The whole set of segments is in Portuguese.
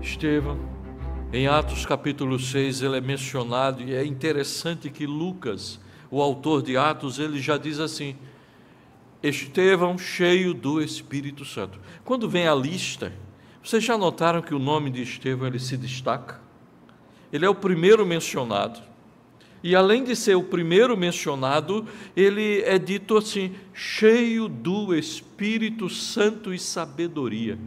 Estevão, em Atos capítulo 6, ele é mencionado, e é interessante que Lucas, o autor de Atos, ele já diz assim: Estevão cheio do Espírito Santo. Quando vem a lista, vocês já notaram que o nome de Estevão ele se destaca? Ele é o primeiro mencionado. E além de ser o primeiro mencionado, ele é dito assim, cheio do Espírito Santo e sabedoria.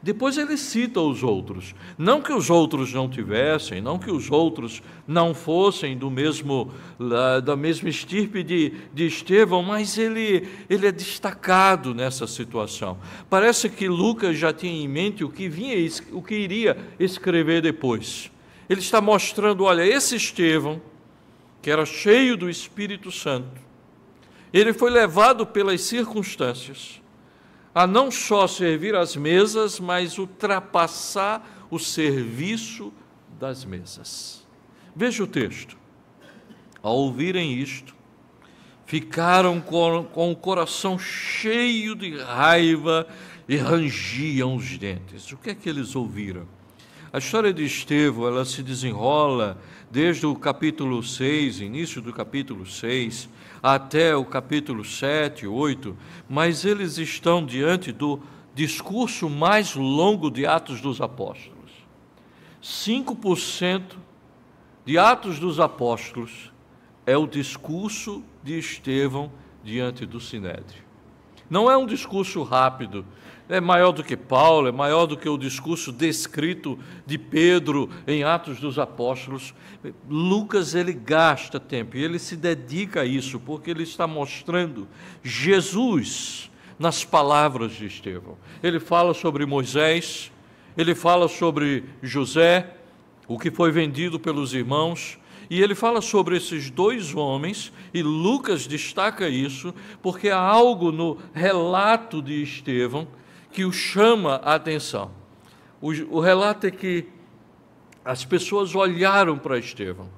Depois ele cita os outros. Não que os outros não tivessem, não que os outros não fossem da mesma estirpe de Estevão, mas ele é destacado nessa situação. Parece que Lucas já tinha em mente o que iria escrever depois. Ele está mostrando, olha, esse Estevão, que era cheio do Espírito Santo, ele foi levado pelas circunstâncias a não só servir as mesas, mas ultrapassar o serviço das mesas. Veja o texto. Ao ouvirem isto, ficaram com o coração cheio de raiva e rangiam os dentes. O que é que eles ouviram? A história de Estevão, ela se desenrola desde o capítulo 6, início do capítulo 6, até o capítulo 7, 8, mas eles estão diante do discurso mais longo de Atos dos Apóstolos. 5% de Atos dos Apóstolos é o discurso de Estevão diante do Sinédrio. Não é um discurso rápido, é maior do que Paulo, é maior do que o discurso descrito de Pedro em Atos dos Apóstolos. Lucas, ele gasta tempo e ele se dedica a isso, porque ele está mostrando Jesus nas palavras de Estevão. Ele fala sobre Moisés, ele fala sobre José, o que foi vendido pelos irmãos, e ele fala sobre esses dois homens, e Lucas destaca isso, porque há algo no relato de Estevão que o chama a atenção. O relato é que as pessoas olharam para Estevão,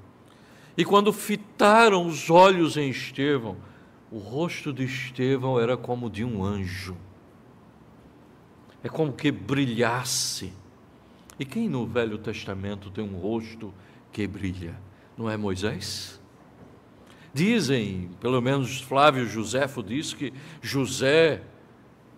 e quando fitaram os olhos em Estevão, o rosto de Estevão era como de um anjo, é como que brilhasse. E quem no Velho Testamento tem um rosto que brilha? Não é Moisés? Dizem, pelo menos Flávio Joséfo diz que José,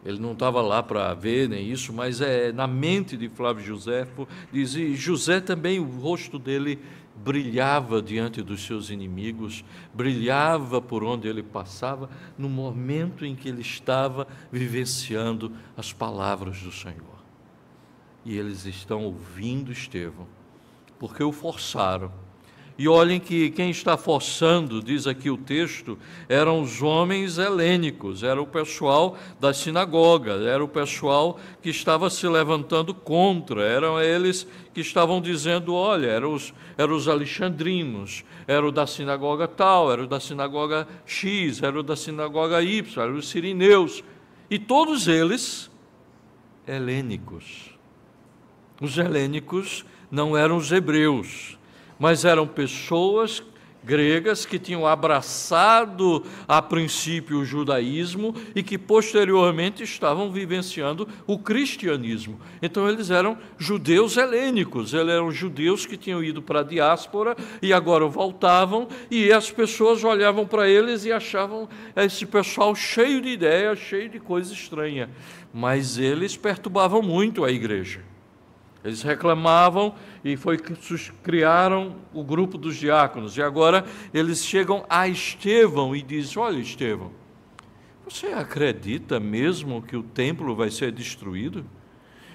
ele não estava lá para ver nem isso, mas é na mente de Flávio Joséfo, diz, e José também, o rosto dele brilhava diante dos seus inimigos, brilhava por onde ele passava, no momento em que ele estava vivenciando as palavras do Senhor. E eles estão ouvindo Estevão, porque o forçaram. E olhem que quem está forçando, diz aqui o texto, eram os homens helênicos, era o pessoal da sinagoga, era o pessoal que estava se levantando contra, eram eles que estavam dizendo, olha, eram os alexandrinos, era o da sinagoga tal, era o da sinagoga X, era o da sinagoga Y, eram os sirineus, e todos eles helênicos. Os helênicos não eram os hebreus, mas eram pessoas gregas que tinham abraçado a princípio o judaísmo e que posteriormente estavam vivenciando o cristianismo. Então eles eram judeus helênicos, eles eram judeus que tinham ido para a diáspora e agora voltavam, e as pessoas olhavam para eles e achavam esse pessoal cheio de ideias, cheio de coisa estranha, mas eles perturbavam muito a igreja. Eles reclamavam e criaram o grupo dos diáconos. E agora eles chegam a Estevão e dizem, olha Estevão, você acredita mesmo que o templo vai ser destruído?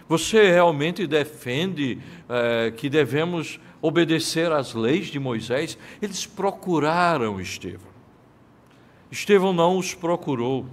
Você realmente defende que devemos obedecer às leis de Moisés? Eles procuraram Estevão. Estevão não os procurou.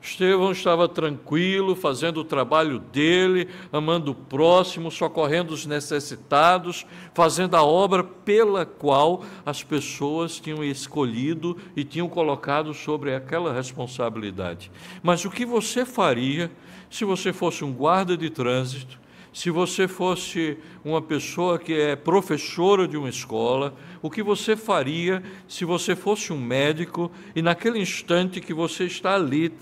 Estevão estava tranquilo, fazendo o trabalho dele, amando o próximo, socorrendo os necessitados, fazendo a obra pela qual as pessoas tinham escolhido e tinham colocado sobre aquela responsabilidade. Mas o que você faria se você fosse um guarda de trânsito, se você fosse uma pessoa que é professora de uma escola, o que você faria se você fosse um médico e naquele instante que você está ali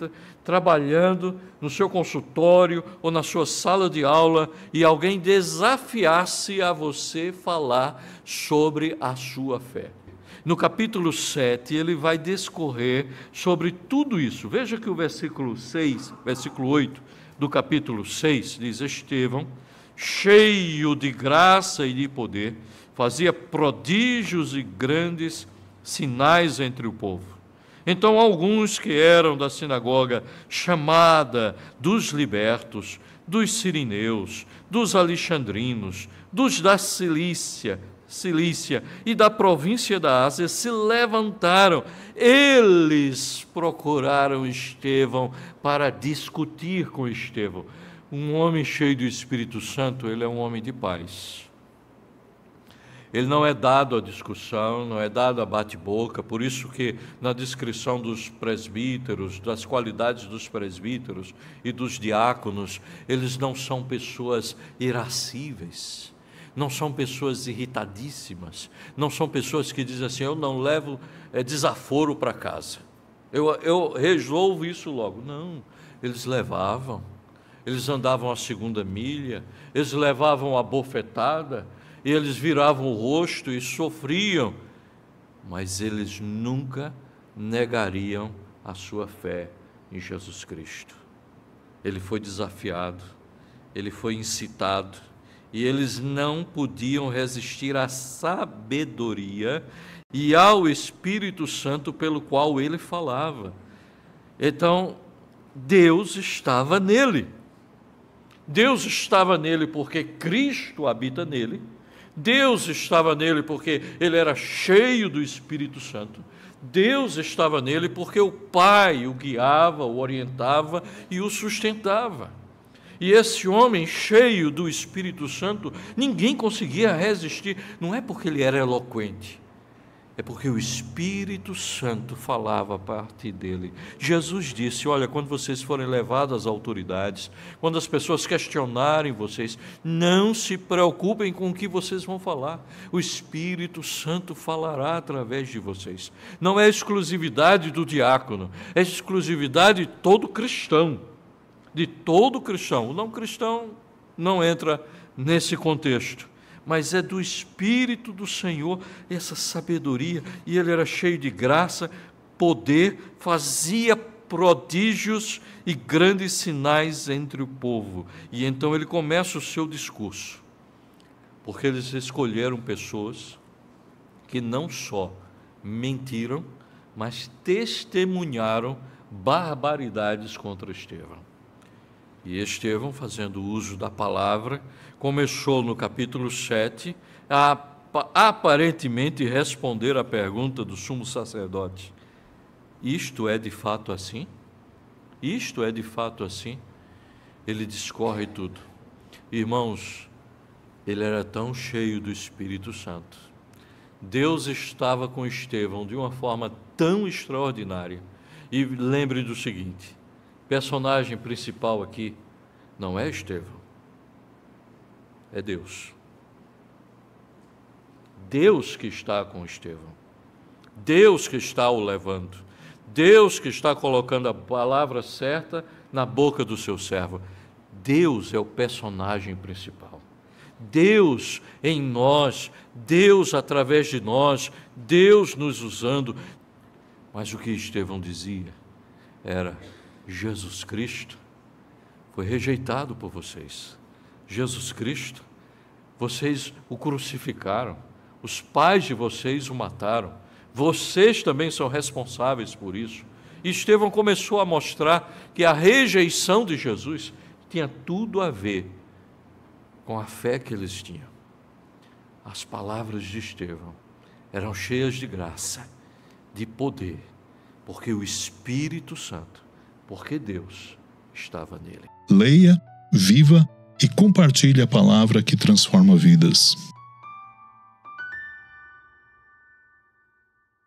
trabalhando no seu consultório ou na sua sala de aula e alguém desafiasse a você falar sobre a sua fé. No capítulo 7, ele vai discorrer sobre tudo isso. Veja que o versículo 8 do capítulo 6 diz: Estevão, cheio de graça e de poder, fazia prodígios e grandes sinais entre o povo. Então alguns que eram da sinagoga chamada dos libertos, dos sirineus, dos alexandrinos, dos da Cilícia e da província da Ásia se levantaram. Eles procuraram Estevão para discutir com Estevão. Um homem cheio do Espírito Santo, ele é um homem de paz. Ele não é dado à discussão, não é dado a bate-boca, por isso que na descrição dos presbíteros, das qualidades dos presbíteros e dos diáconos, eles não são pessoas irascíveis, não são pessoas irritadíssimas, não são pessoas que dizem assim: eu não levo desaforo para casa, eu resolvo isso logo. Não, eles levavam, eles andavam a segunda milha, eles levavam a bofetada, e eles viravam o rosto e sofriam, mas eles nunca negariam a sua fé em Jesus Cristo. Ele foi desafiado, ele foi incitado, e eles não podiam resistir à sabedoria e ao Espírito Santo pelo qual ele falava. Então, Deus estava nele. Deus estava nele porque Cristo habita nele. Deus estava nele porque ele era cheio do Espírito Santo. Deus estava nele porque o Pai o guiava, o orientava e o sustentava. E esse homem cheio do Espírito Santo, ninguém conseguia resistir. Não é porque ele era eloquente, é porque o Espírito Santo falava a partir dele. Jesus disse: olha, quando vocês forem levados às autoridades, quando as pessoas questionarem vocês, não se preocupem com o que vocês vão falar. O Espírito Santo falará através de vocês. Não é exclusividade do diácono, é exclusividade de todo cristão. De todo cristão. O não cristão não entra nesse contexto, mas é do Espírito do Senhor essa sabedoria, e ele era cheio de graça, poder, fazia prodígios e grandes sinais entre o povo. E então ele começa o seu discurso, porque eles escolheram pessoas que não só mentiram, mas testemunharam barbaridades contra Estevão. E Estevão, fazendo uso da palavra, começou no capítulo 7 a aparentemente responder à pergunta do sumo sacerdote: isto é de fato assim? Isto é de fato assim? Ele discorre tudo. Irmãos, ele era tão cheio do Espírito Santo. Deus estava com Estevão de uma forma tão extraordinária. E lembre do seguinte: personagem principal aqui não é Estevão, é Deus. Deus que está com Estevão, Deus que está o levando, Deus que está colocando a palavra certa na boca do seu servo. Deus é o personagem principal. Deus em nós, Deus através de nós, Deus nos usando. Mas o que Estevão dizia era: Jesus Cristo foi rejeitado por vocês. Jesus Cristo, vocês o crucificaram. Os pais de vocês o mataram. Vocês também são responsáveis por isso. E Estevão começou a mostrar que a rejeição de Jesus tinha tudo a ver com a fé que eles tinham. As palavras de Estevão eram cheias de graça, de poder, porque o Espírito Santo, porque Deus estava nele. Leia, viva e compartilhe a palavra que transforma vidas.